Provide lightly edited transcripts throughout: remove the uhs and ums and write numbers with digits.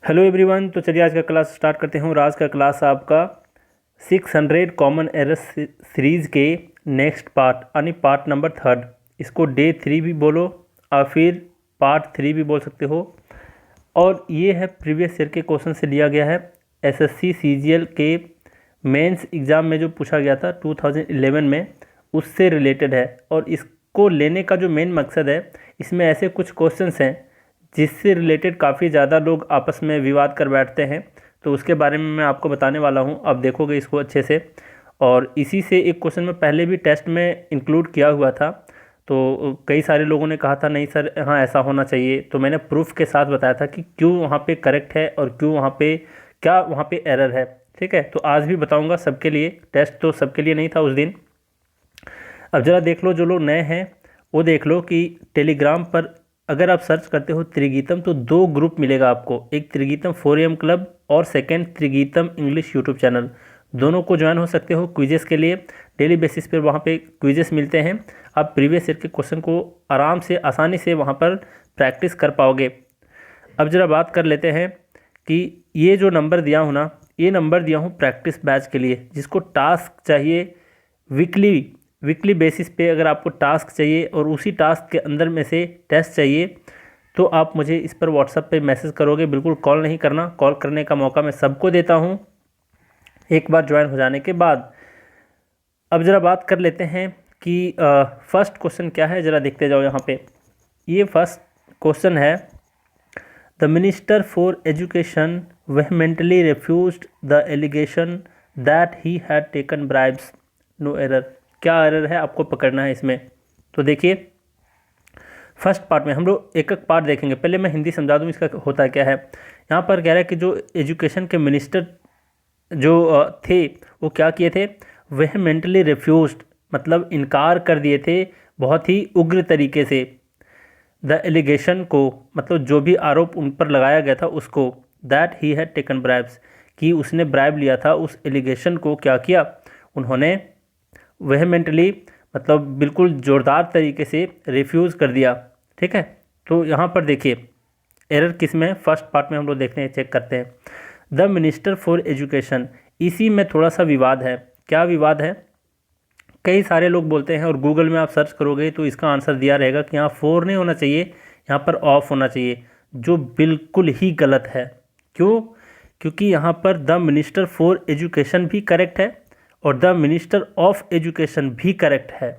Hello everyone. तो चलिए आज का क्लास स्टार्ट करते हैं और आज का क्लास आपका 600 कॉमन एरर्स सीरीज़ के नेक्स्ट पार्ट यानी पार्ट नंबर 3, इसको डे 3 भी बोलो और फिर पार्ट 3 भी बोल सकते हो। और ये है प्रीवियस ईयर के क्वेश्चन से लिया गया है। एसएससी सीजीएल के मेंस एग्ज़ाम में जो पूछा गया था 2011 में, उससे रिलेटेड है। और इसको लेने का जो मेन मकसद है, इसमें ऐसे कुछ क्वेश्चंस हैं जिससे रिलेटेड काफ़ी ज़्यादा लोग आपस में विवाद कर बैठते हैं। तो उसके बारे में मैं आपको बताने वाला हूँ, आप देखोगे इसको अच्छे से। और इसी से एक क्वेश्चन में पहले भी टेस्ट में इंक्लूड किया हुआ था, तो कई सारे लोगों ने कहा था नहीं सर हाँ ऐसा होना चाहिए। तो मैंने प्रूफ के साथ बताया था कि क्यों वहाँ पे करेक्ट है और क्यों वहाँ पे क्या वहाँ पे एरर है। ठीक है, तो आज भी बताऊँगा सबके लिए। टेस्ट तो सबके लिए नहीं था उस दिन। अब ज़रा देख लो, जो लोग नए हैं वो देख लो कि टेलीग्राम पर अगर आप सर्च करते हो त्रिगीतम तो 2 ग्रुप मिलेगा आपको, एक त्रिगीतम 4am क्लब और second Trigeetam English YouTube channel. दोनों को ज्वाइन हो सकते हो क्विजेस के लिए। डेली बेसिस पर वहाँ पे क्विजेस मिलते हैं। आप प्रीवियस ईयर के क्वेश्चन को आराम से आसानी से वहाँ पर प्रैक्टिस कर पाओगे। अब ज़रा बात कर लेते हैं कि ये जो नंबर दिया हूँ ना, ये नंबर दिया हूँ प्रैक्टिस बैच के लिए, जिसको टास्क चाहिए वीकली बेसिस पे। अगर आपको टास्क चाहिए और उसी टास्क के अंदर में से टेस्ट चाहिए तो आप मुझे इस पर व्हाट्सएप पे मैसेज करोगे। बिल्कुल कॉल नहीं करना, कॉल करने का मौका मैं सबको देता हूँ एक बार ज्वाइन हो जाने के बाद। अब ज़रा बात कर लेते हैं कि फर्स्ट क्वेश्चन क्या है, ज़रा देखते जाओ यहाँ पे। ये फर्स्ट क्वेश्चन है, the minister for education vehemently refused the allegation that he had taken bribes, no error. क्या एरर है आपको पकड़ना है इसमें। तो देखिए फर्स्ट पार्ट में हम लोग एक एक पार्ट देखेंगे। पहले मैं हिंदी समझा दूँ इसका होता क्या है। यहाँ पर कह रहा है कि जो एजुकेशन के मिनिस्टर जो थे वो क्या किए थे, वह मेंटली रिफ्यूज्ड मतलब इनकार कर दिए थे बहुत ही उग्र तरीके से। द एलिगेशन को मतलब जो भी आरोप उन पर लगाया गया था उसको, that he had taken bribes कि उसने ब्राइब लिया था, उस एलिगेशन को क्या किया उन्होंने वेहमेंटली मतलब बिल्कुल ज़ोरदार तरीके से रिफ्यूज़ कर दिया। ठीक है, तो यहाँ पर देखिए एरर किस में, फर्स्ट पार्ट में हम लोग देखते हैं, चेक करते हैं। द मिनिस्टर फॉर एजुकेशन, इसी में थोड़ा सा विवाद है। क्या विवाद है, कई सारे लोग बोलते हैं और गूगल में आप सर्च करोगे तो इसका आंसर दिया रहेगा कि यहाँ 4 नहीं होना चाहिए, यहाँ पर ऑफ होना चाहिए, जो बिल्कुल ही गलत है। क्यों? क्योंकि यहाँ पर द मिनिस्टर फॉर एजुकेशन भी करेक्ट है और द मिनिस्टर ऑफ एजुकेशन भी करेक्ट है।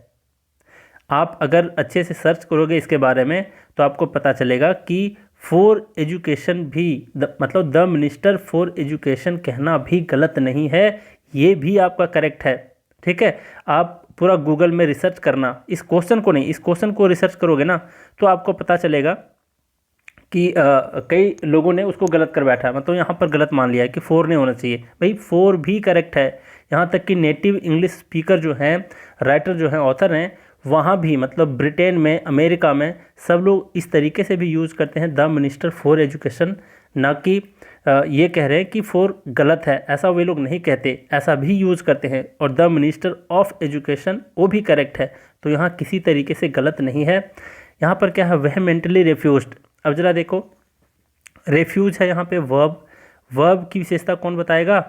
आप अगर अच्छे से सर्च करोगे इसके बारे में तो आपको पता चलेगा कि फॉर एजुकेशन भी मतलब द मिनिस्टर फॉर एजुकेशन कहना भी गलत नहीं है, ये भी आपका करेक्ट है। ठीक है, आप पूरा गूगल में रिसर्च करना, इस क्वेश्चन को नहीं, इस क्वेश्चन को रिसर्च करोगे ना तो आपको पता चलेगा कि कई लोगों ने उसको गलत कर बैठा है, मतलब यहाँ पर गलत मान लिया है कि 4 नहीं होना चाहिए। भाई 4 भी करेक्ट है। यहाँ तक कि नेटिव इंग्लिश स्पीकर जो हैं, राइटर जो हैं, ऑथर हैं, वहाँ भी मतलब ब्रिटेन में, अमेरिका में सब लोग इस तरीके से भी यूज़ करते हैं द मिनिस्टर फॉर एजुकेशन, ना कि ये कह रहे हैं कि 4 गलत है, ऐसा वे लोग नहीं कहते, ऐसा भी यूज़ करते हैं। और द मिनिस्टर ऑफ एजुकेशन वो भी करेक्ट है, तो यहाँ किसी तरीके से गलत नहीं है। यहाँ पर क्या है, वेहमेंटली रिफ्यूज्ड। अब जरा देखो, रेफ्यूज है यहाँ पे वर्ब, वर्ब की विशेषता कौन बताएगा,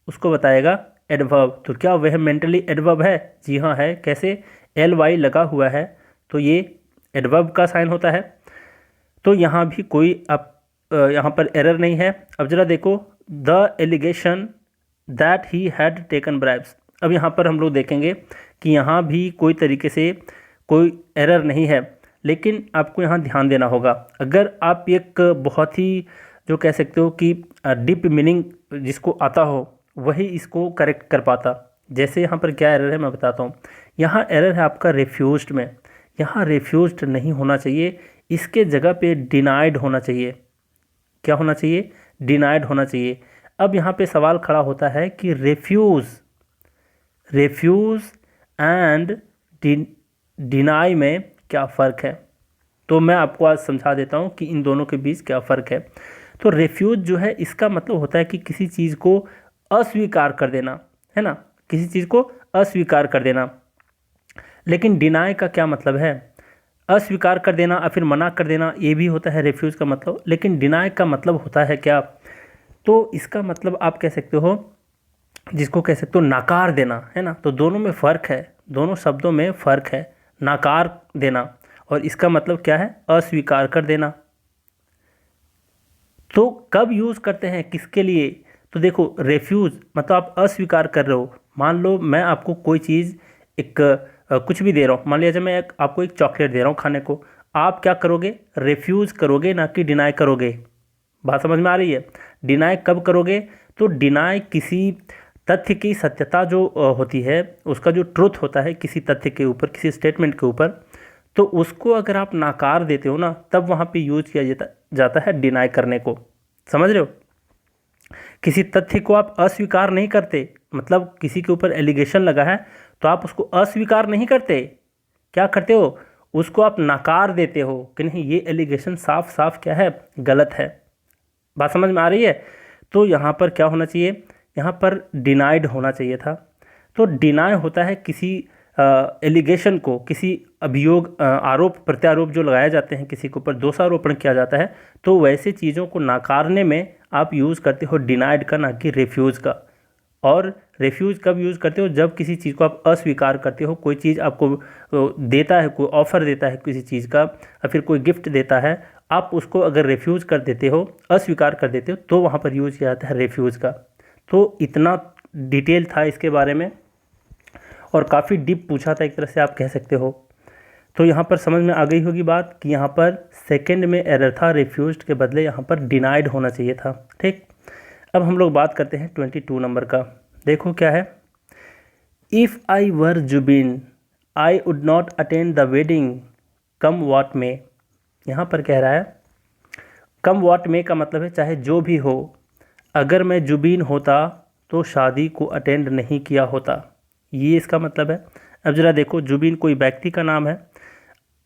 उसको बताएगा एडवर्ब। तो क्या वह मेंटली एडवर्ब है? जी हाँ है। कैसे? LY लगा हुआ है तो ये एडवर्ब का साइन होता है। तो यहाँ भी कोई अब यहाँ पर एरर नहीं है। अब जरा देखो, the allegation that he had taken bribes. अब यहाँ पर हम लोग देखेंगे कि यहाँ भी कोई तरीके से कोई एरर नहीं है, लेकिन आपको यहाँ ध्यान देना होगा। अगर आप एक बहुत ही जो कह सकते हो कि डीप मीनिंग जिसको आता हो वही इसको करेक्ट कर पाता। जैसे यहाँ पर क्या एरर है मैं बताता हूँ। यहाँ एरर है आपका रिफ्यूज्ड में, यहाँ रिफ्यूज्ड नहीं होना चाहिए, इसके जगह पे डिनाइड होना चाहिए। क्या होना चाहिए? डिनाइड होना चाहिए। अब यहाँ पे सवाल खड़ा होता है कि रेफ्यूज़ एंड डिनाई में क्या फ़र्क है। तो मैं आपको आज समझा देता हूँ कि इन दोनों के बीच क्या फ़र्क है। तो रेफ्यूज जो है इसका मतलब होता है कि किसी चीज़ को अस्वीकार कर देना, है ना, किसी चीज़ को अस्वीकार कर देना। लेकिन डिनाई का क्या मतलब है? अस्वीकार कर देना या फिर मना कर देना, ये भी होता है रेफ्यूज़ का मतलब। लेकिन डिनाई का मतलब होता है क्या? तो इसका मतलब आप कह सकते हो, जिसको कह सकते हो नकार देना, है ना। तो दोनों में फ़र्क है, दोनों शब्दों में फ़र्क है। नकार देना और इसका मतलब क्या है? अस्वीकार कर देना। तो कब यूज़ करते हैं, किसके लिए? तो देखो, रेफ्यूज़ मतलब आप अस्वीकार कर रहे हो। मान लो मैं आपको कोई चीज़, एक कुछ भी दे रहा हूँ, मान लीजिए मैं आपको एक चॉकलेट दे रहा हूँ खाने को, आप क्या करोगे? रेफ्यूज़ करोगे, ना कि डिनाई करोगे। बात समझ में आ रही है? डिनाई कब करोगे? तो डिनाई किसी तथ्य की सत्यता जो होती है, उसका जो ट्रुथ होता है किसी तथ्य के ऊपर, किसी स्टेटमेंट के ऊपर, तो उसको अगर आप नकार देते हो ना, तब वहाँ पे यूज किया जाता है डिनाई करने को। समझ रहे हो? किसी तथ्य को आप अस्वीकार नहीं करते, मतलब किसी के ऊपर एलिगेशन लगा है तो आप उसको अस्वीकार नहीं करते, क्या करते हो? उसको आप नकार देते हो कि नहीं, ये एलिगेशन साफ साफ क्या है? गलत है। बात समझ में आ रही है? तो यहाँ पर क्या होना चाहिए? यहाँ पर डिनाइड होना चाहिए था। तो डिनाई होता है किसी एलिगेशन को, किसी अभियोग, आरोप प्रत्यारोप जो लगाए जाते हैं, किसी के ऊपर दोषारोपण किया जाता है, तो वैसे चीज़ों को नकारने में आप यूज़ करते हो डिनाइड का, ना कि रेफ्यूज़ का। और रेफ्यूज़ कब यूज़ करते हो? जब किसी चीज़ को आप अस्वीकार करते हो। कोई चीज़ आपको देता है, कोई ऑफ़र देता है किसी चीज़ का, या फिर कोई गिफ्ट देता है, आप उसको अगर रेफ्यूज़ कर देते हो, अस्वीकार कर देते हो, तो वहाँ पर यूज़ किया जाता है रेफ्यूज़ का। तो इतना डिटेल था इसके बारे में, और काफ़ी डीप पूछा था एक तरह से आप कह सकते हो। तो यहाँ पर समझ में आ गई होगी बात कि यहाँ पर सेकंड में एरर था, रिफ्यूज्ड के बदले यहाँ पर डिनाइड होना चाहिए था। ठीक, अब हम लोग बात करते हैं 22 नंबर का। देखो क्या है, if I were Zubin I would not attend the wedding come what may. यहाँ पर कह रहा है कम वॉट में का मतलब है चाहे जो भी हो, अगर मैं जुबीन होता तो शादी को अटेंड नहीं किया होता, ये इसका मतलब है। अब ज़रा देखो, जुबीन कोई व्यक्ति का नाम है।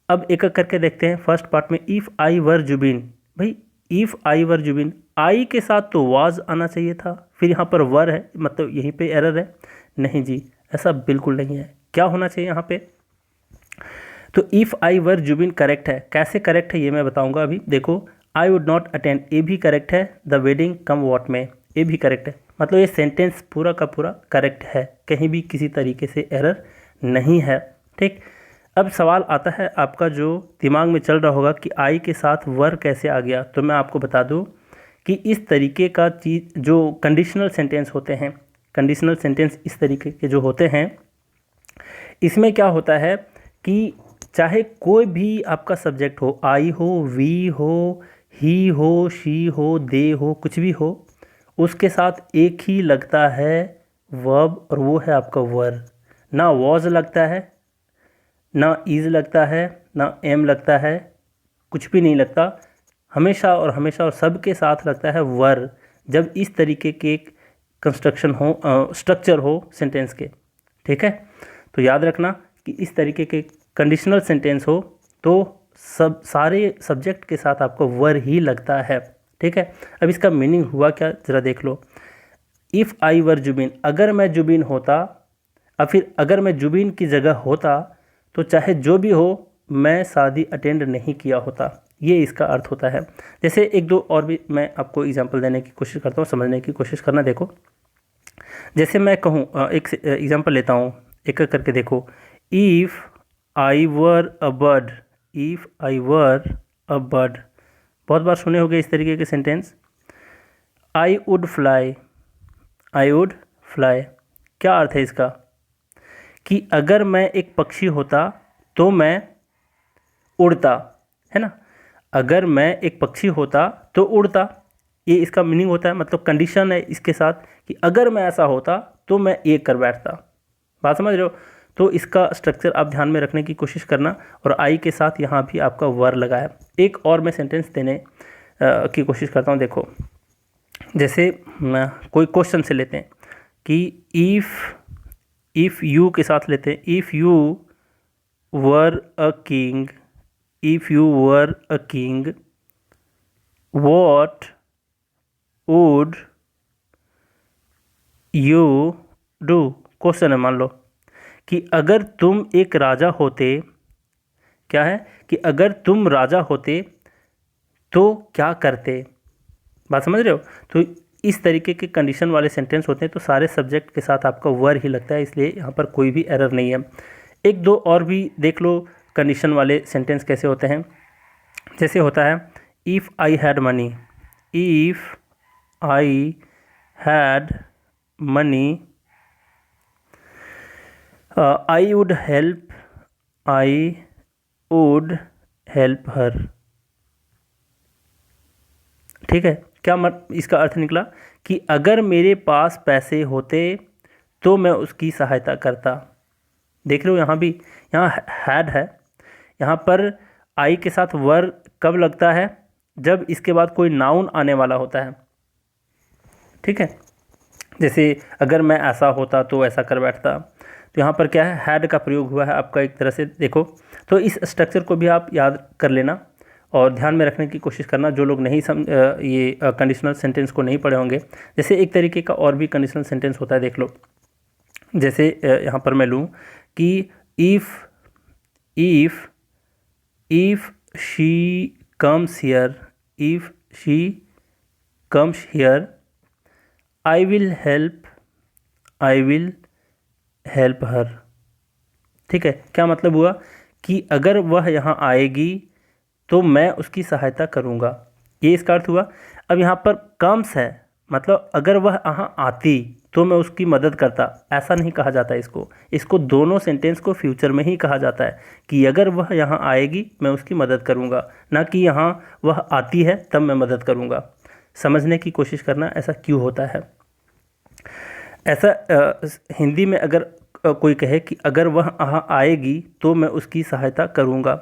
अब एक एक करके देखते हैं। फर्स्ट पार्ट में इफ़ आई वर जुबीन, भाई इफ़ आई वर जुबीन, आई के साथ तो वाज आना चाहिए था, फिर यहाँ पर वर है, मतलब यहीं पे एरर है। नहीं जी, ऐसा बिल्कुल नहीं है। क्या होना चाहिए यहाँ पे? तो if I were Zubin correct है। कैसे करेक्ट है ये मैं बताऊंगा अभी। देखो, आई वुड नॉट अटेंड, ये भी करेक्ट है। द वेडिंग कम वॉट में, ये भी करेक्ट है। मतलब ये सेंटेंस पूरा का पूरा करेक्ट है, कहीं भी किसी तरीके से एरर नहीं है। ठीक, अब सवाल आता है आपका जो दिमाग में चल रहा होगा कि आई के साथ वर कैसे आ गया। तो मैं आपको बता दूं कि इस तरीके का चीज़ जो कंडीशनल सेंटेंस होते हैं, कंडीशनल सेंटेंस इस तरीके के जो होते हैं, इसमें क्या होता है कि चाहे कोई भी आपका सब्जेक्ट हो, आई हो, वी हो, ही हो, शी हो, दे हो, कुछ भी हो, उसके साथ एक ही लगता है वर्ब, और वो है आपका वर। ना वॉज लगता है, ना इज़ लगता है, ना एम लगता है, कुछ भी नहीं लगता। हमेशा और हमेशा और सबके साथ लगता है वर, जब इस तरीके के कंस्ट्रक्शन हो, स्ट्रक्चर हो सेंटेंस के। ठीक है, तो याद रखना कि इस तरीके के कंडीशनल सेंटेंस हो तो सब सारे सब्जेक्ट के साथ आपको वर ही लगता है। ठीक है, अब इसका मीनिंग हुआ क्या, ज़रा देख लो। इफ़ आई वर जुबिन, अगर मैं जुबिन होता, और फिर अगर मैं जुबिन की जगह होता तो चाहे जो भी हो मैं शादी अटेंड नहीं किया होता, ये इसका अर्थ होता है। जैसे एक दो और भी मैं आपको एग्जांपल देने की कोशिश करता हूँ, समझने की कोशिश करना। देखो, जैसे मैं कहूँ, एक एग्जांपल लेता हूँ, एक एक करके देखो। If I were a bird, if I were a bird, बहुत बार सुने होंगे इस तरीके के sentence. I would fly, I would fly, क्या अर्थ है इसका? कि अगर मैं एक पक्षी होता तो मैं उड़ता, है ना। अगर मैं एक पक्षी होता तो उड़ता, ये इसका मीनिंग होता है। मतलब कंडीशन है इसके साथ कि अगर मैं ऐसा होता तो मैं ये कर बैठता। बात समझ रहे हो? तो इसका स्ट्रक्चर आप ध्यान में रखने की कोशिश करना। और आई के साथ यहाँ भी आपका वर लगा है। एक और मैं सेंटेंस देने की कोशिश करता हूँ। देखो, जैसे कोई क्वेश्चन से लेते हैं कि इफ़ यू के साथ लेते हैं। If you were a king, if you were a king, what would you do. Question है, मान लो कि अगर तुम एक राजा होते, क्या है कि अगर तुम राजा होते तो क्या करते। बात समझ रहे हो। तो इस तरीके के कंडीशन वाले सेंटेंस होते हैं तो सारे सब्जेक्ट के साथ आपका वर ही लगता है, इसलिए यहाँ पर कोई भी एरर नहीं है। एक दो और भी देख लो कंडीशन वाले सेंटेंस कैसे होते हैं। जैसे होता है if I had money, if I had money I would help, I would help her. ठीक है, क्या इसका अर्थ निकला कि अगर मेरे पास पैसे होते तो मैं उसकी सहायता करता। देख रहे हो यहाँ भी, यहाँ हैड है, यहाँ पर आई के साथ वर कब लगता है, जब इसके बाद कोई नाउन आने वाला होता है। ठीक है, जैसे अगर मैं ऐसा होता तो ऐसा कर बैठता, तो यहाँ पर क्या है, हैड का प्रयोग हुआ है आपका एक तरह से। देखो तो इस स्ट्रक्चर को भी आप याद कर लेना और ध्यान में रखने की कोशिश करना, जो लोग नहीं ये कंडीशनल सेंटेंस को नहीं पढ़े होंगे। जैसे एक तरीके का और भी कंडीशनल सेंटेंस होता है, देख लो। जैसे यहाँ पर मैं लूँ कि if she comes here, if she comes here I will help her. ठीक है, क्या मतलब हुआ कि अगर वह यहाँ आएगी तो मैं उसकी सहायता करूँगा, ये इसका अर्थ हुआ। अब यहाँ पर कम्स है, मतलब अगर वह यहाँ आती तो मैं उसकी मदद करता, ऐसा नहीं कहा जाता इसको दोनों सेंटेंस को फ्यूचर में ही कहा जाता है कि अगर वह यहाँ आएगी मैं उसकी मदद करूँगा, ना कि यहाँ वह आती है तब मैं मदद करूँगा। समझने की कोशिश करना ऐसा क्यों होता है। ऐसा हिंदी में अगर कोई कहे कि अगर वह यहाँ आएगी तो मैं उसकी सहायता करूँगा,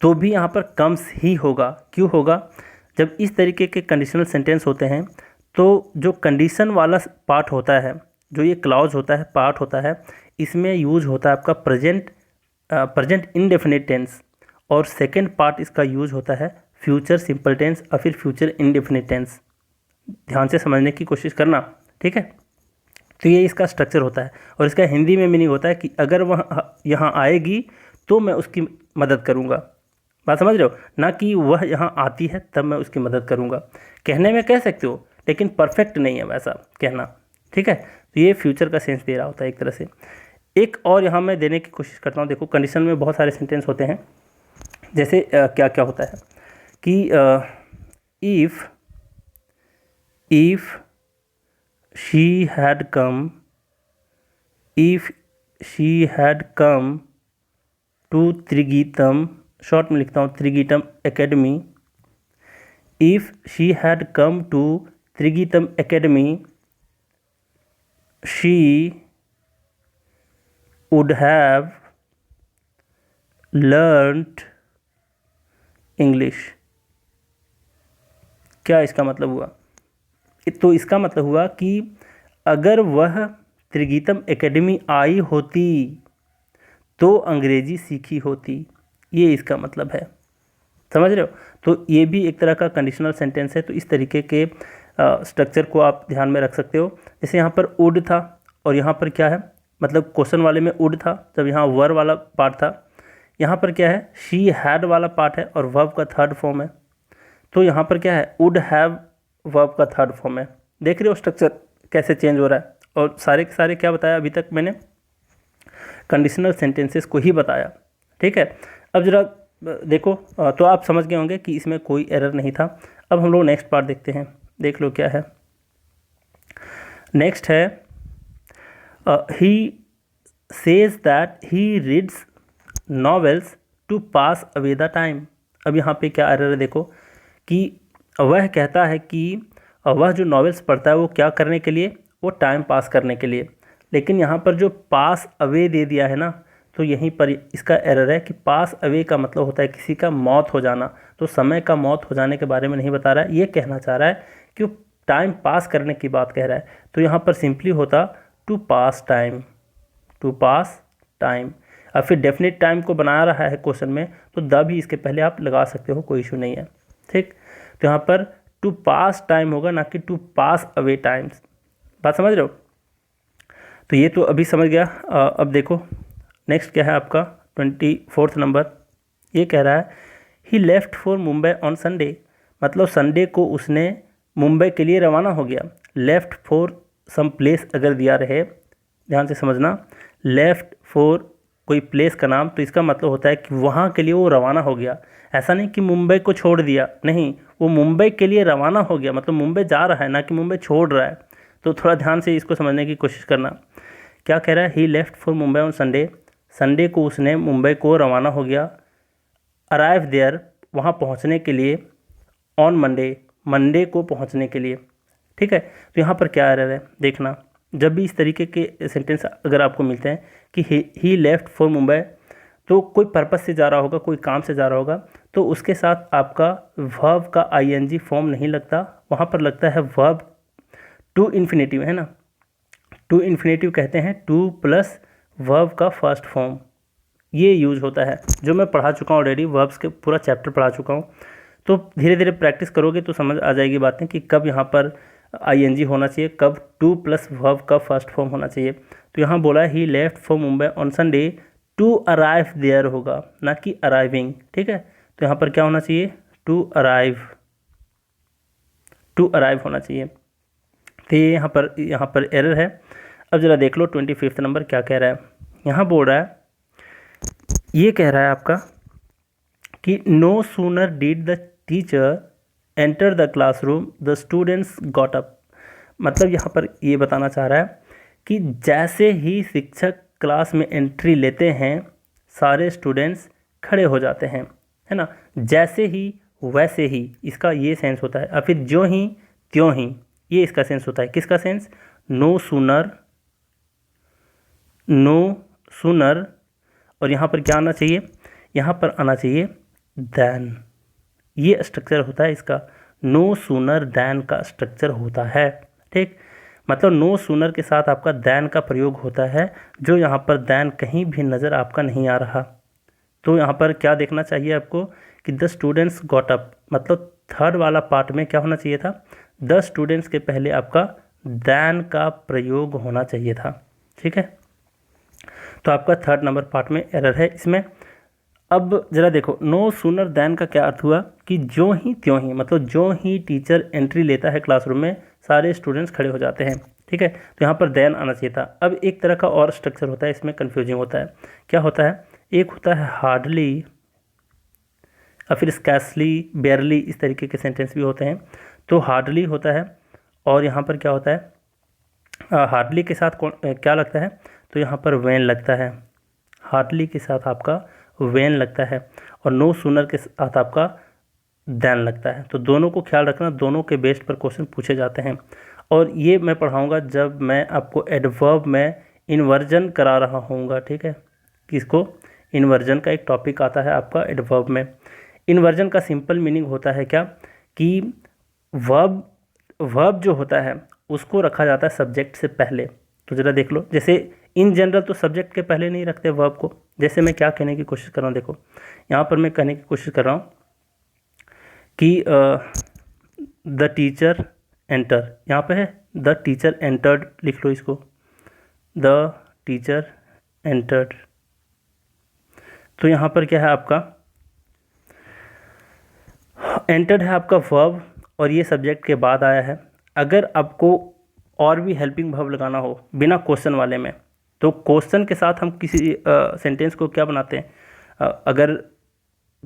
तो भी यहाँ पर कम्स ही होगा। क्यों होगा, जब इस तरीके के कंडीशनल सेंटेंस होते हैं तो जो कंडीशन वाला पार्ट होता है, जो ये क्लॉज होता है, पार्ट होता है, इसमें यूज होता है आपका प्रेजेंट इंडेफिनिट टेंस, और सेकंड पार्ट इसका यूज होता है फ्यूचर सिंपल टेंस और फिर फ्यूचर इंडेफिनिट टेंस। ध्यान से समझने की कोशिश करना, ठीक है। तो ये इसका स्ट्रक्चर होता है और इसका हिंदी में मीनिंग होता है कि अगर वह यहाँ आएगी तो मैं उसकी मदद करूँगा। बात समझ रहे हो, ना कि वह यहाँ आती है तब मैं उसकी मदद करूँगा। कहने में कह सकते हो लेकिन परफेक्ट नहीं है वैसा कहना, ठीक है। तो ये फ्यूचर का सेंस दे रहा होता है एक तरह से। एक और यहाँ मैं देने की कोशिश करता हूँ। देखो कंडीशन में बहुत सारे सेंटेंस होते हैं। जैसे क्या क्या होता है कि if she had come to Trigitam, short में लिखता हूँ Trigitam academy, if she had come to Trigitam academy she would have learned English. क्या इसका मतलब हुआ, तो इसका मतलब हुआ कि अगर वह त्रिगीतम एकेडमी आई होती तो अंग्रेजी सीखी होती, ये इसका मतलब है। समझ रहे हो। तो ये भी एक तरह का कंडीशनल सेंटेंस है। तो इस तरीके के स्ट्रक्चर को आप ध्यान में रख सकते हो। जैसे यहाँ पर वुड था और यहाँ पर क्या है, मतलब क्वेश्चन वाले में वुड था जब यहाँ वर वाला पार्ट था। यहाँ पर क्या है, शी हैड वाला पार्ट है और वर्ब का थर्ड फॉर्म है। तो यहाँ पर क्या है, वुड हैव वर्ब का थर्ड फॉर्म है। देख रहे हो स्ट्रक्चर कैसे चेंज हो रहा है। और सारे के सारे क्या बताया अभी तक मैंने, कंडीशनल सेंटेंसेस को ही बताया, ठीक है। अब जरा देखो, तो आप समझ गए होंगे कि इसमें कोई एरर नहीं था। अब हम लोग नेक्स्ट पार्ट देखते हैं। देख लो क्या है। नेक्स्ट है he says that he reads novels to pass away the time. अब यहाँ पे क्या एरर है, देखो कि वह कहता है कि वह जो नॉवेल्स पढ़ता है वो क्या करने के लिए, वो टाइम पास करने के लिए। लेकिन यहाँ पर जो पास अवे दे दिया है ना, तो यहीं पर इसका एरर है कि पास अवे का मतलब होता है किसी का मौत हो जाना। तो समय का मौत हो जाने के बारे में नहीं बता रहा है, ये कहना चाह रहा है कि वो टाइम पास करने की बात कह रहा है। तो यहाँ पर सिंपली होता to pass time, to pass time. और फिर डेफिनेट टाइम को बना रहा है क्वेश्चन में, तो द भी इसके पहले आप लगा सकते हो, कोई इशू नहीं है, ठीक। तो यहाँ पर टू पास टाइम होगा, ना कि टू पास अवे टाइम्स। बात समझ रहे हो। तो ये तो अभी समझ गया। अब देखो नेक्स्ट क्या है आपका 24 नंबर। ये कह रहा है he left for Mumbai on Sunday, मतलब संडे को उसने मुंबई के लिए रवाना हो गया। लेफ्ट फॉर सम प्लेस अगर दिया रहे, ध्यान से समझना, लेफ्ट फॉर कोई प्लेस का नाम, तो इसका मतलब होता है कि वहाँ के लिए वो रवाना हो गया। ऐसा नहीं कि मुंबई को छोड़ दिया, नहीं, वो मुंबई के लिए रवाना हो गया, मतलब मुंबई जा रहा है, ना कि मुंबई छोड़ रहा है। तो थोड़ा ध्यान से इसको समझने की कोशिश करना। क्या कह रहा है, he left for Mumbai on Sunday, Sunday को उसने मुंबई को रवाना हो गया। अराइव देयर, वहाँ पहुँचने के लिए। ऑन मंडे, मंडे को पहुँचने के लिए। ठीक है, तो यहाँ पर क्या एरर है देखना। जब भी इस तरीके के सेंटेंस अगर आपको मिलते हैं कि ही लेफ्ट फॉर मुंबई, तो कोई पर्पस से जा रहा होगा, कोई काम से जा रहा होगा, तो उसके साथ आपका वर्ब का आईएनजी फॉर्म नहीं लगता, वहाँ पर लगता है वर्ब टू इन्फिनेटिव, है ना। टू इन्फिनेटिव कहते हैं टू प्लस वर्ब का फर्स्ट फॉर्म, ये यूज होता है, जो मैं पढ़ा चुका हूँ ऑलरेडी, वर्ब्स के पूरा चैप्टर पढ़ा चुका हूँ। तो धीरे धीरे प्रैक्टिस करोगे तो समझ आ जाएगी बातें कि कब यहाँ पर आईएनजी होना चाहिए, कब टू प्लस वर्ब का फर्स्ट फॉर्म होना चाहिए। तो यहाँ बोला he left for Mumbai on Sunday to arrive there होगा, ना कि अराइविंग। ठीक है, तो यहाँ पर क्या होना चाहिए, टू अराइव, टू अराइव होना चाहिए। तो ये यहाँ पर एरर है। अब ज़रा देख लो 25 नंबर क्या कह रहा है। यहाँ बोल रहा है, ये कह रहा है आपका कि no sooner did the teacher enter the classroom the students got up, मतलब यहाँ पर ये बताना चाह रहा है कि जैसे ही शिक्षक क्लास में एंट्री लेते हैं सारे स्टूडेंट्स खड़े हो जाते हैं, है ना। जैसे ही वैसे ही, इसका ये सेंस होता है। और फिर जो ही त्यों ही, ये इसका सेंस होता है। किसका sense, no sooner, no sooner, और यहाँ पर क्या आना चाहिए, यहाँ पर आना चाहिए दैन, ये स्ट्रक्चर होता है इसका। नो सूनर दैन का स्ट्रक्चर होता है। ठीक, मतलब नो सूनर के साथ आपका दैन का प्रयोग होता है, जो यहाँ पर दैन कहीं भी नज़र आपका नहीं आ रहा। तो यहाँ पर क्या देखना चाहिए आपको कि द स्टूडेंट्स गॉट अप, मतलब थर्ड वाला पार्ट में क्या होना चाहिए था, द स्टूडेंट्स के पहले आपका दैन का प्रयोग होना चाहिए था। ठीक है, तो आपका थर्ड नंबर पार्ट में एरर है इसमें। अब जरा देखो, नो सूनर दैन का क्या अर्थ हुआ कि जो ही त्यों ही, मतलब जो ही टीचर एंट्री लेता है क्लासरूम में सारे स्टूडेंट्स खड़े हो जाते हैं। ठीक है, तो यहाँ पर दैन आना चाहिए था। अब एक तरह का और स्ट्रक्चर होता है, इसमें कन्फ्यूजिंग होता है। क्या होता है, एक होता है हार्डली, और फिर स्कैसली, बेयरली, इस तरीके के सेंटेंस भी होते हैं। तो हार्डली होता है, और यहाँ पर क्या होता है, हार्डली के साथ क्या लगता है, तो यहाँ पर वेन लगता है। हार्डली के साथ आपका वेन लगता है, और नो सूनर के साथ आपका दैन लगता है। तो दोनों को ख्याल रखना, दोनों के बेस पर क्वेश्चन पूछे जाते हैं। और ये मैं पढ़ाऊँगा जब मैं आपको एडवर्ब में इन्वर्जन करा रहा होऊंगा। ठीक है, किसको, इन्वर्जन का एक टॉपिक आता है आपका एडवर्ब में। इन्वर्जन का सिंपल मीनिंग होता है क्या, कि वर्ब जो होता है उसको रखा जाता है सब्जेक्ट से पहले। तो ज़रा देख लो, जैसे इन जनरल तो सब्जेक्ट के पहले नहीं रखते वर्ब को। जैसे मैं क्या कहने की कोशिश कर रहा हूँ, देखो यहाँ पर मैं कहने की कोशिश कर रहा हूँ कि द टीचर एंटर, यहाँ पे है द टीचर एंटर्ड, लिख लो इसको, द टीचर एंटर्ड। तो यहाँ पर क्या है आपका, एंटर्ड है आपका वर्ब, और ये सब्जेक्ट के बाद आया है। अगर आपको और भी हेल्पिंग वर्ब लगाना हो बिना क्वेश्चन वाले में, तो क्वेश्चन के साथ हम किसी सेंटेंस को क्या बनाते हैं, अगर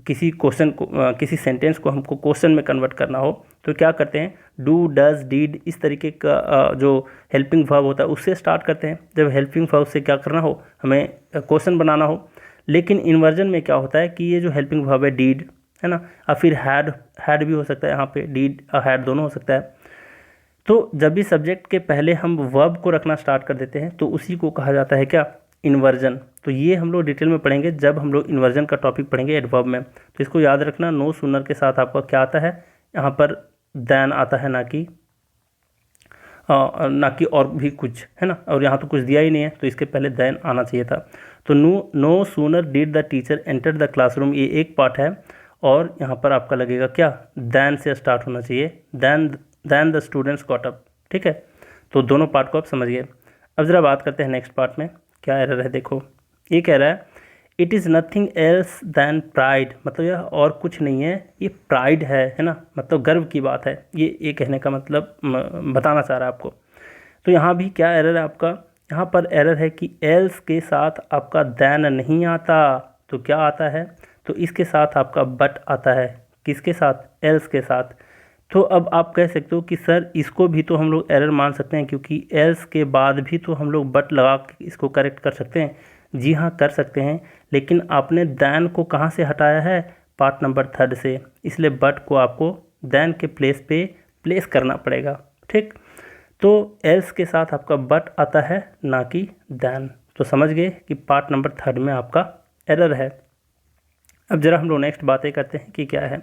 किसी क्वेश्चन को किसी सेंटेंस को हमको क्वेश्चन में कन्वर्ट करना हो तो क्या करते हैं, डू, डज, डीड, इस तरीके का जो हेल्पिंग वर्ब होता है उससे स्टार्ट करते हैं। जब हेल्पिंग वर्ब से क्या करना हो, हमें क्वेश्चन बनाना हो। लेकिन इन्वर्जन में क्या होता है कि ये जो हेल्पिंग वर्ब है डीड, है ना, और फिर हैड भी हो सकता है, यहाँ पे डीड और हैड दोनों हो सकता है। तो जब भी सब्जेक्ट के पहले हम वर्ब को रखना स्टार्ट कर देते हैं तो उसी को कहा जाता है क्या, इन्वर्जन। तो ये हम लोग डिटेल में पढ़ेंगे जब हम लोग इन्वर्जन का टॉपिक पढ़ेंगे एडवर्ब में। तो इसको याद रखना, नो सूनर के साथ आपका क्या आता है, यहाँ पर दैन आता है, ना कि और भी कुछ, है ना। और यहाँ तो कुछ दिया ही नहीं है, तो इसके पहले दैन आना चाहिए था। तो no sooner did the teacher enter the classroom, ये एक पार्ट है। और यहाँ पर आपका लगेगा क्या, दैन से स्टार्ट होना चाहिए, than the students got up. ठीक है, तो दोनों पार्ट को आप समझिए। अब ज़रा बात करते हैं नेक्स्ट पार्ट में क्या एरर है। देखो, ये कह रहा है it is nothing else than pride, मतलब यह और कुछ नहीं है, ये प्राइड है ना, मतलब गर्व की बात है, ये कहने का मतलब बताना चाह रहा है आपको। तो यहाँ भी क्या एरर है आपका, यहाँ पर एरर है कि एल्स के साथ आपका दैन नहीं आता, तो क्या आता है, तो इसके साथ आपका बट आता है। किसके साथ, एल्स के साथ। तो अब आप कह सकते हो कि सर इसको भी तो हम लोग एरर मान सकते हैं, क्योंकि एल्स के बाद भी तो हम लोग बट लगा के इसको करेक्ट कर सकते हैं। जी हाँ, कर सकते हैं, लेकिन आपने दैन को कहाँ से हटाया है, पार्ट नंबर 3 से, इसलिए बट को आपको दैन के प्लेस पे प्लेस करना पड़ेगा। ठीक, तो एल्स के साथ आपका बट आता है, ना कि दैन। तो समझ गए कि पार्ट नंबर 3 में आपका एरर है। अब जरा हम लोग नेक्स्ट बातें करते हैं कि क्या है।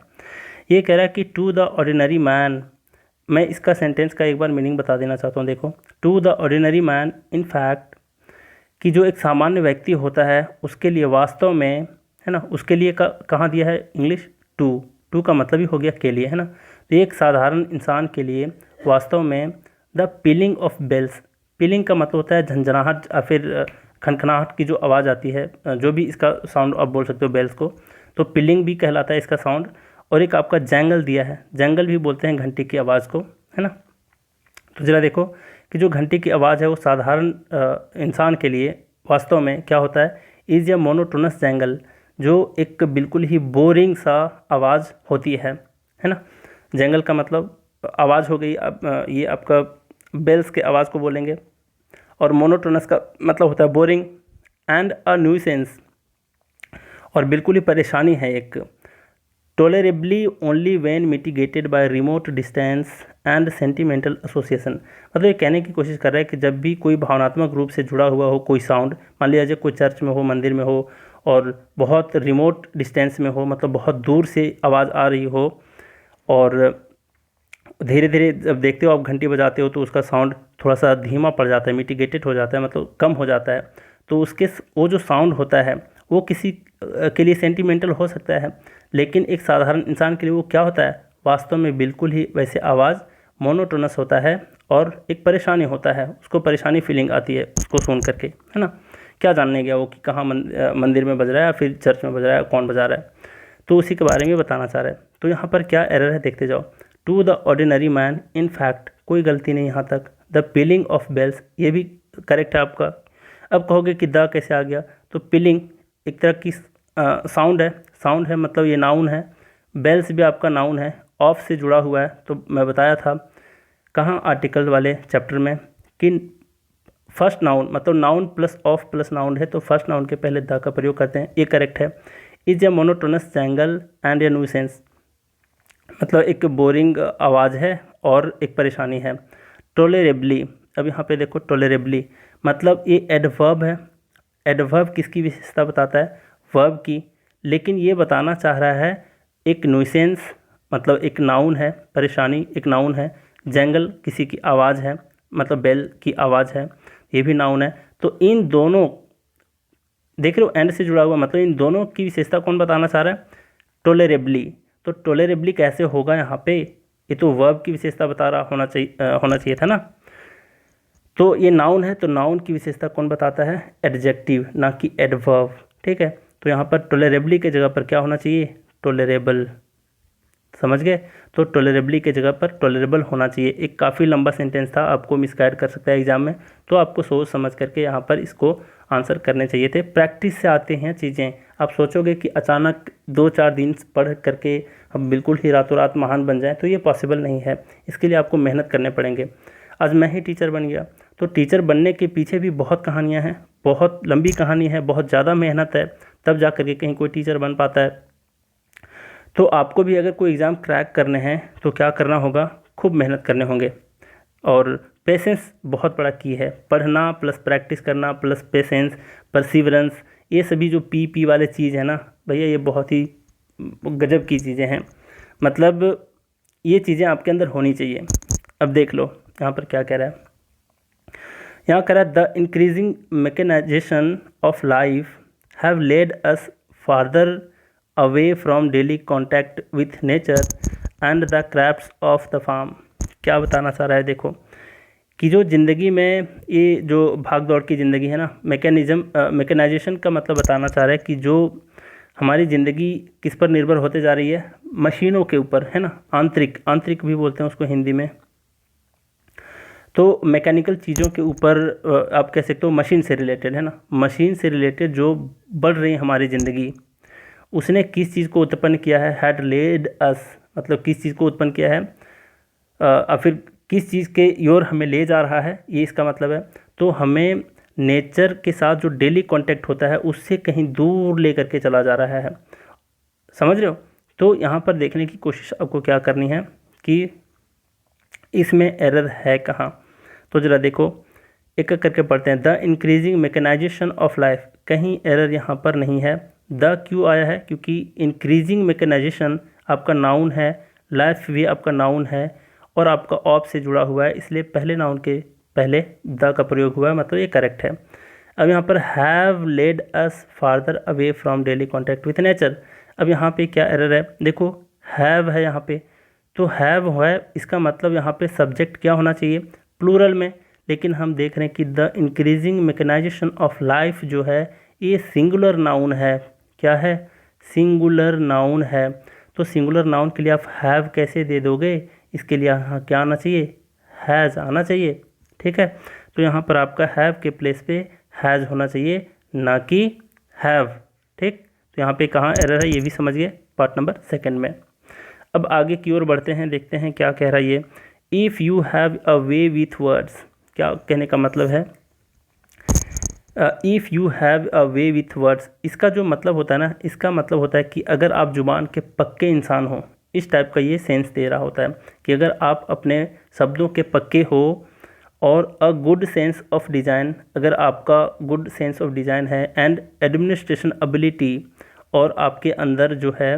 ये कह रहा है कि टू द ऑर्डिनरी मैन, मैं इसका सेंटेंस का एक बार मीनिंग बता देना चाहता हूँ। देखो, to the ordinary man in fact, कि जो एक सामान्य व्यक्ति होता है उसके लिए वास्तव में, है ना, उसके लिए कहाँ दिया है इंग्लिश, टू का मतलब ही हो गया के लिए, है ना। तो एक साधारण इंसान के लिए वास्तव में द पिलिंग ऑफ बेल्स, पिलिंग का मतलब होता है झंझनाहट या फिर खनखनाहट की जो आवाज़ आती है, जो भी इसका साउंड आप बोल सकते हो बेल्स को, तो पिलिंग भी कहलाता है इसका साउंड। और एक आपका जैंगल दिया है, जैंगल भी बोलते हैं घंटी की आवाज़ को, है ना। तो ज़रा देखो कि जो घंटी की आवाज़ है वो साधारण इंसान के लिए वास्तव में क्या होता है, इज़ ए मोनोटोनस जैंगल, जो एक बिल्कुल ही बोरिंग सा आवाज़ होती है ना। जैंगल का मतलब आवाज़ हो गई, अब ये आपका बेल्स के आवाज़ को बोलेंगे। और मोनोटोनस का मतलब होता है बोरिंग, एंड अ न्यूसेंस, और बिल्कुल ही परेशानी है एक। Tolerably only when mitigated by remote distance and sentimental association, मतलब ये कहने की कोशिश कर रहा है कि जब भी कोई भावनात्मक रूप से जुड़ा हुआ हो कोई साउंड, मान लीजिए कोई चर्च में हो, मंदिर में हो, और बहुत रिमोट डिस्टेंस में हो, मतलब बहुत दूर से आवाज़ आ रही हो, और धीरे धीरे जब देखते हो आप घंटी बजाते हो तो उसका साउंड थोड़ा सा धीमा पड़ जाता है, मिटिगेटेड हो जाता है, मतलब कम हो जाता है। तो उसके वो जो साउंड होता है वो किसी के लिए सेंटिमेंटल हो सकता है, लेकिन एक साधारण इंसान के लिए वो क्या होता है, वास्तव में बिल्कुल ही वैसे आवाज़ मोनोटोनस होता है, और एक परेशानी होता है, उसको परेशानी फीलिंग आती है उसको सुन करके, है ना। क्या जानने गया वो कि कहाँ मंदिर में बज रहा है या फिर चर्च में बज रहा है, कौन बजा रहा है, तो उसी के बारे में बताना चाह रहा है। तो यहाँ पर क्या एरर है देखते जाओ। To the ordinary man in fact, कोई गलती नहीं यहाँ तक। द पिलिंग ऑफ बेल्स, ये भी करेक्ट है आपका। अब कहोगे कि द कैसे आ गया, तो पिलिंग एक तरह की साउंड है, मतलब ये नाउन है। बेल्स भी आपका नाउन है, ऑफ से जुड़ा हुआ है, तो मैं बताया था कहाँ आर्टिकल वाले चैप्टर में कि फर्स्ट नाउन, मतलब noun plus of plus noun है, तो फर्स्ट नाउन के पहले द का प्रयोग करते हैं, ये करेक्ट है। Is a monotonous jangle and a nuisance, मतलब एक बोरिंग आवाज़ है और एक परेशानी है। टॉलरेबली, अब यहाँ पे देखो टॉलरेबली मतलब ये एडवर्ब है। एडवर्ब किसकी विशेषता बताता है, वर्ब की, लेकिन ये बताना चाह रहा है एक न्यूसेंस मतलब एक नाउन है, परेशानी एक नाउन है, जैंगल किसी की आवाज़ है, मतलब बेल की आवाज़ है, ये भी नाउन है। तो इन दोनों, देख रहे हो एंड से जुड़ा हुआ, मतलब इन दोनों की विशेषता कौन बताना चाह रहा है, टॉलरेबली। तो टॉलरेबली कैसे होगा यहाँ पे, ये तो वर्ब की विशेषता बता रहा होना चाहिए था ना। तो ये नाउन है, तो नाउन की विशेषता कौन बताता है, एडजेक्टिव, ना कि एडवर्ब। ठीक है, तो यहाँ पर टॉलरेबली के जगह पर क्या होना चाहिए, टॉलरेबल। समझ गए, तो टॉलरेबली के जगह पर टॉलरेबल होना चाहिए। एक काफ़ी लंबा सेंटेंस था, आपको मिसगाइड कर सकता है एग्जाम में, तो आपको सोच समझ करके यहाँ पर इसको आंसर करने चाहिए थे। प्रैक्टिस से आते हैं चीज़ें। आप सोचोगे कि अचानक 2-4 दिन पढ़ करके हम बिल्कुल ही रातों रात महान बन जाएं, तो ये पॉसिबल नहीं है। इसके लिए आपको मेहनत करने पड़ेंगे। आज मैं ही टीचर बन गया, तो टीचर बनने के पीछे भी बहुत कहानियाँ हैं, बहुत लंबी कहानी है, बहुत ज़्यादा मेहनत है, तब जा करके कहीं कोई टीचर बन पाता है। तो आपको भी अगर कोई एग्ज़ाम क्रैक करने हैं तो क्या करना होगा, खूब मेहनत करने होंगे, और पेशेंस बहुत बड़ा की है। पढ़ना प्लस प्रैक्टिस करना प्लस पेशेंस, परसिवरेंस, ये सभी जो पी वाले चीज़ है ना भैया, ये बहुत ही गजब की चीज़ें हैं। मतलब ये चीज़ें आपके अंदर होनी चाहिए। अब देख लो यहाँ पर क्या कह रहा है, यहाँ कह रहा है the increasing mechanisation of life have led us farther away from daily contact with nature and the crafts of the farm. क्या बताना चाह रहा है, देखो कि जो ज़िंदगी में ये जो भाग दौड़ की ज़िंदगी है ना, मैकेनाइजेशन का मतलब बताना चाह रहा है कि जो हमारी ज़िंदगी किस पर निर्भर होते जा रही है, मशीनों के ऊपर, है ना। आंतरिक आंतरिक भी बोलते हैं उसको हिंदी में। तो मैकेनिकल चीज़ों के ऊपर आप कह सकते हो मशीन से रिलेटेड, है ना। मशीन से रिलेटेड जो बढ़ रही है हमारी ज़िंदगी, उसने किस चीज़ को उत्पन्न किया है, हैड लेड अस, मतलब किस चीज़ को उत्पन्न किया है, फिर किस चीज़ के योर हमें ले जा रहा है, ये इसका मतलब है। तो हमें नेचर के साथ जो डेली कांटेक्ट होता है उससे कहीं दूर ले करके चला जा रहा है, समझ रहे हो। तो यहाँ पर देखने की कोशिश आपको क्या करनी है कि इसमें एरर है कहाँ। तो ज़रा देखो, एक एक करके पढ़ते हैं। The increasing mechanisation of life, कहीं एरर यहाँ पर नहीं है। द क्यों आया है, क्योंकि इंक्रीजिंग मैकेनाइजेशन आपका नाउन है, लाइफ भी आपका नाउन है और आपका ऑफ से जुड़ा हुआ है, इसलिए पहले नाउन के पहले द का प्रयोग हुआ है, मतलब ये करेक्ट है। अब यहाँ पर have led us farther away from daily contact with nature, अब यहाँ पे क्या एरर है, देखो हैव है यहाँ पे, तो हैव है, इसका मतलब यहाँ पे सब्जेक्ट क्या होना चाहिए, प्लूरल में, लेकिन हम देख रहे हैं कि the increasing mechanisation of life जो है ये सिंगुलर नाउन है। क्या है, सिंगुलर नाउन है। तो सिंगुलर नाउन के लिए आप हैव कैसे दे दोगे, इसके लिए यहाँ क्या आना चाहिए, हैज़ आना चाहिए, ठीक है। तो यहाँ पर आपका हैव के प्लेस पे हैज़ होना चाहिए, ना कि हैव, ठीक। तो यहाँ पे कहाँ एरर है ये भी समझिए पार्ट नंबर सेकंड में। अब आगे की ओर बढ़ते हैं, देखते हैं क्या कह रहा है ये। If you have a way with words, क्या कहने का मतलब है, if you have a way with words, इसका जो मतलब होता है ना, इसका मतलब होता है कि अगर आप जुबान के पक्के इंसान हो, इस टाइप का ये सेंस दे रहा होता है कि अगर आप अपने शब्दों के पक्के हो और a good sense of design, अगर आपका गुड सेंस ऑफ डिज़ाइन है एंड एडमिनिस्ट्रेशन एबिलिटी, और आपके अंदर जो है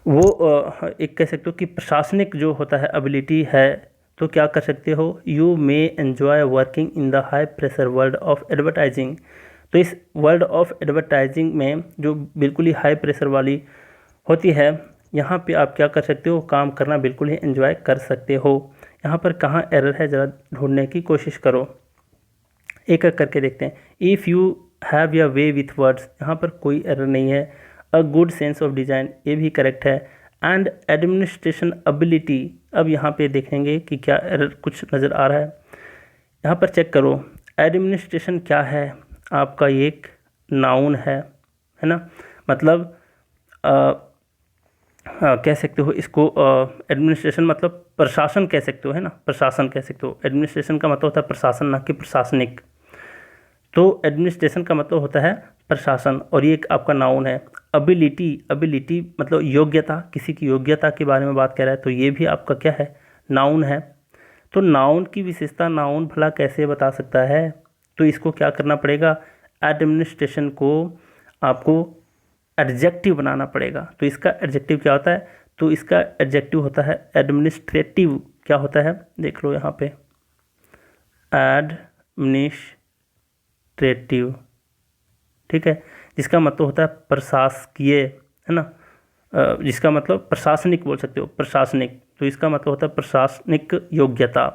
वो एक कह सकते हो कि प्रशासनिक जो होता है एबिलिटी है, तो क्या कर सकते हो, you may enjoy working in the high pressure world of advertising. तो इस वर्ल्ड ऑफ एडवर्टाइजिंग में जो बिल्कुल ही हाई प्रेशर वाली होती है, यहाँ पे आप क्या कर सकते हो, काम करना बिल्कुल ही एंजॉय कर सकते हो। यहाँ पर कहाँ एरर है ज़रा ढूंढने की कोशिश करो, एक एक करके देखते हैं। इफ़ यू हैव या वे विथ वर्ड्स, यहाँ पर कोई एरर नहीं है। A good sense of design, ये भी करेक्ट है। एंड एडमिनिस्ट्रेशन एबिलिटी, अब यहाँ पे देखेंगे कि क्या एरर कुछ नज़र आ रहा है। यहाँ पर चेक करो, एडमिनिस्ट्रेशन क्या है, आपका ये एक नाउन है ना, मतलब कह सकते हो इसको एडमिनिस्ट्रेशन मतलब प्रशासन कह सकते हो, है ना, प्रशासन कह सकते हो। एडमिनिस्ट्रेशन का मतलब होता है प्रशासन, ना कि प्रशासनिक। तो एडमिनिस्ट्रेशन का मतलब होता है प्रशासन, और ये एक आपका नाउन है। एबिलिटी, एबिलिटी मतलब योग्यता, किसी की योग्यता के बारे में बात कर रहा है, तो ये भी आपका क्या है, नाउन है। तो नाउन की विशेषता नाउन भला कैसे बता सकता है, तो इसको क्या करना पड़ेगा, एडमिनिस्ट्रेशन को आपको एडजेक्टिव बनाना पड़ेगा। तो इसका एडजेक्टिव क्या होता है, तो इसका एडजेक्टिव होता है एडमिनिस्ट्रेटिव। क्या होता है, देख लो यहाँ पे, एडमिनिस्ट्रेटिव, ठीक है, जिसका मतलब होता है प्रशासकीय, है ना, जिसका मतलब प्रशासनिक बोल सकते हो, प्रशासनिक। तो इसका मतलब होता है प्रशासनिक योग्यता।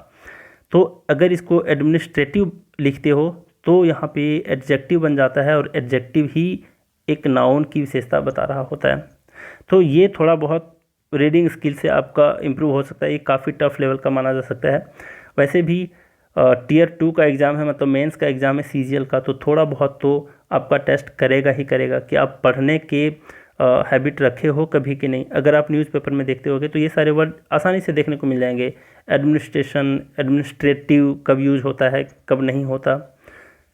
तो अगर इसको एडमिनिस्ट्रेटिव लिखते हो तो यहाँ पे एडजेक्टिव बन जाता है, और एडजेक्टिव ही एक नाउन की विशेषता बता रहा होता है। तो ये थोड़ा बहुत रीडिंग स्किल से आपका इम्प्रूव हो सकता है, ये काफ़ी टफ लेवल का माना जा सकता है। वैसे भी टियर 2 का एग्ज़ाम है, मतलब मेंस का एग्ज़ाम है सीजीएल का, तो थोड़ा बहुत तो आपका टेस्ट करेगा ही करेगा कि आप पढ़ने के हैबिट रखे हो कभी कि नहीं। अगर आप न्यूज़पेपर में देखते होगे तो ये सारे वर्ड आसानी से देखने को मिल जाएंगे। एडमिनिस्ट्रेशन, एडमिनिस्ट्रेटिव कब यूज होता है, कब नहीं होता,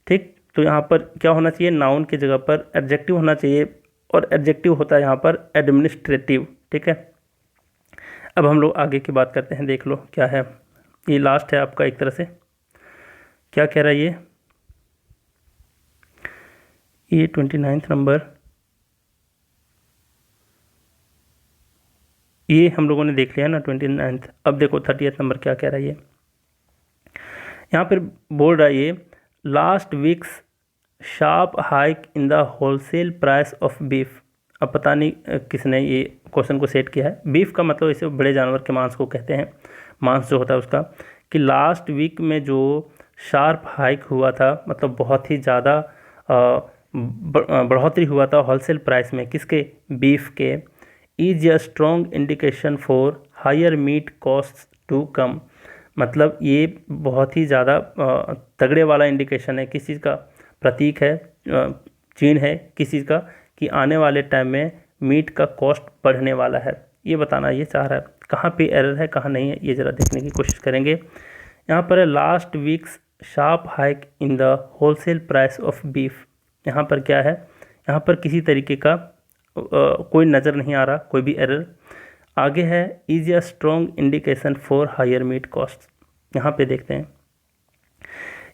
ठीक। तो यहाँ पर क्या होना चाहिए, नाउन की जगह पर एडजेक्टिव होना चाहिए, और एडजेक्टिव होता है यहाँ पर एडमिनिस्ट्रेटिव, ठीक है। अब हम लोग आगे की बात करते हैं, देख लो क्या है, ये लास्ट है आपका एक तरह से। क्या कह रहा है ये 29 नंबर, ये हम लोगों ने देख लिया ना 29। अब देखो 30 नंबर क्या कह रहा है ये, यहाँ पर बोल रहा है ये, last weeks sharp hike in the wholesale price of beef. अब पता नहीं किसने ये क्वेश्चन को सेट किया है। बीफ का मतलब इसे बड़े जानवर के मांस को कहते हैं, मांस जो होता है उसका, कि लास्ट वीक में जो शार्प हाइक हुआ था, मतलब बहुत ही ज़्यादा बढ़ोतरी हुआ था होलसेल प्राइस में, किसके, बीफ के, is a strong indication for higher meat cost to come. मतलब ये बहुत ही ज़्यादा तगड़े वाला इंडिकेशन है, किस चीज़ का, प्रतीक है, चिन्ह है किस चीज़ का, कि आने वाले टाइम में मीट का कॉस्ट बढ़ने वाला है। ये बताना ये चाह रहा है। कहाँ पे एरर है कहाँ नहीं है ये ज़रा देखने की कोशिश करेंगे। यहाँ पर है last weeks sharp hike in the wholesale price of beef. यहाँ पर क्या है, यहाँ पर किसी तरीके का कोई नज़र नहीं आ रहा, कोई भी एरर। आगे है is a strong indication for higher meat cost. यहाँ पे देखते हैं,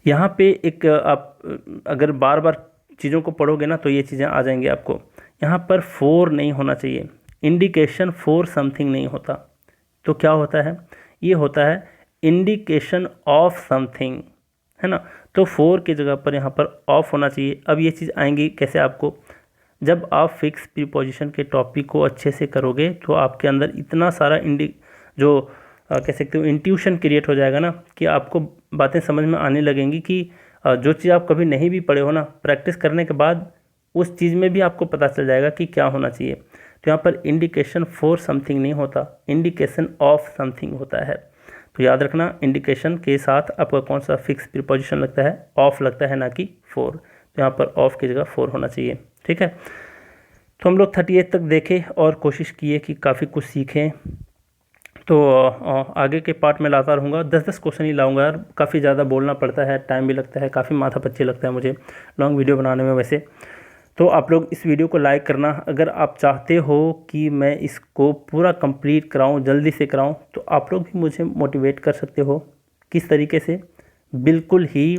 यहाँ पे एक आप अगर बार बार चीज़ों को पढ़ोगे ना तो ये चीज़ें आ जाएंगी आपको। यहाँ पर फोर नहीं होना चाहिए, इंडिकेशन फॉर समथिंग नहीं होता, तो क्या होता है, ये होता है इंडिकेशन ऑफ समथिंग, है ना। तो फोर की जगह पर यहाँ पर ऑफ होना चाहिए। अब ये चीज़ आएंगी कैसे आपको, जब आप फिक्स प्रीपोजिशन के टॉपिक को अच्छे से करोगे तो आपके अंदर इतना सारा जो कह सकते हो इंट्यूशन क्रिएट हो जाएगा ना, कि आपको बातें समझ में आने लगेंगी कि जो चीज़ आप कभी नहीं भी पढ़े हो ना, प्रैक्टिस करने के बाद उस चीज़ में भी आपको पता चल जाएगा कि क्या होना चाहिए। तो यहाँ पर इंडिकेशन फॉर समथिंग नहीं होता, इंडिकेशन ऑफ समथिंग होता है। तो याद रखना, इंडिकेशन के साथ आपका कौन सा फिक्स प्रीपोजिशन लगता है, ऑफ लगता है, ना कि फोर। तो यहाँ पर ऑफ की जगह फोर होना चाहिए, ठीक है। तो हम लोग 38 तक देखें और कोशिश किए कि काफ़ी कुछ सीखें। तो आगे के पार्ट में लाता रहूँगा, 10-10 क्वेश्चन ही लाऊंगा यार, काफ़ी ज़्यादा बोलना पड़ता है, टाइम भी लगता है, काफ़ी माथा पच्ची लगता है मुझे लॉन्ग वीडियो बनाने में वैसे। तो आप लोग इस वीडियो को लाइक करना, अगर आप चाहते हो कि मैं इसको पूरा कंप्लीट कराऊं, जल्दी से कराऊं, तो आप लोग भी मुझे मोटिवेट कर सकते हो। किस तरीके से, बिल्कुल ही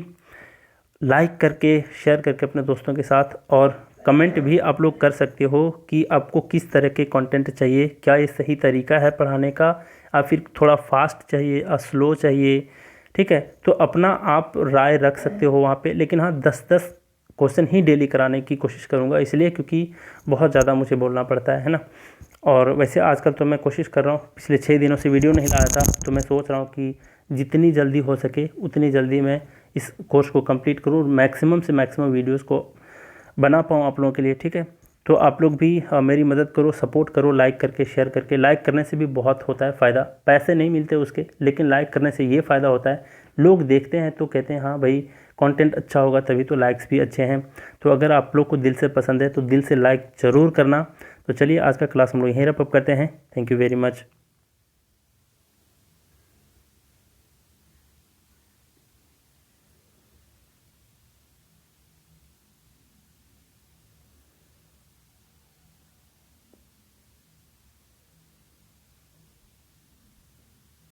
लाइक करके, शेयर करके अपने दोस्तों के साथ, और कमेंट भी आप लोग कर सकते हो कि आपको किस तरह के कंटेंट चाहिए, क्या ये सही तरीका है पढ़ाने का, या फिर थोड़ा फास्ट चाहिए या स्लो चाहिए, ठीक है। तो अपना आप राय रख सकते हो वहाँ पे, लेकिन हाँ 10-10 क्वेश्चन ही डेली कराने की कोशिश करूँगा, इसलिए क्योंकि बहुत ज़्यादा मुझे बोलना पड़ता है ना। और वैसे आजकल तो मैं कोशिश कर रहा हूँ, पिछले 6 दिनों से वीडियो नहीं लाया था, तो मैं सोच रहा हूँ कि जितनी जल्दी हो सके उतनी जल्दी मैं इस कोर्स को कंप्लीट करूँ, मैक्सिमम से मैक्सिमम वीडियोस को बना पाऊँ आप लोगों के लिए, ठीक है। तो आप लोग भी मेरी मदद करो, सपोर्ट करो, लाइक करके, शेयर करके। लाइक करने से भी बहुत होता है फ़ायदा, पैसे नहीं मिलते उसके, लेकिन लाइक करने से ये फ़ायदा होता है, लोग देखते हैं तो कहते हैं हाँ भाई कंटेंट अच्छा होगा, तभी तो लाइक्स भी अच्छे हैं। तो अगर आप लोग को दिल से पसंद है तो दिल से लाइक ज़रूर करना। तो चलिए आज का क्लास हम लोग यहीं रैप अप करते हैं। Thank you very much.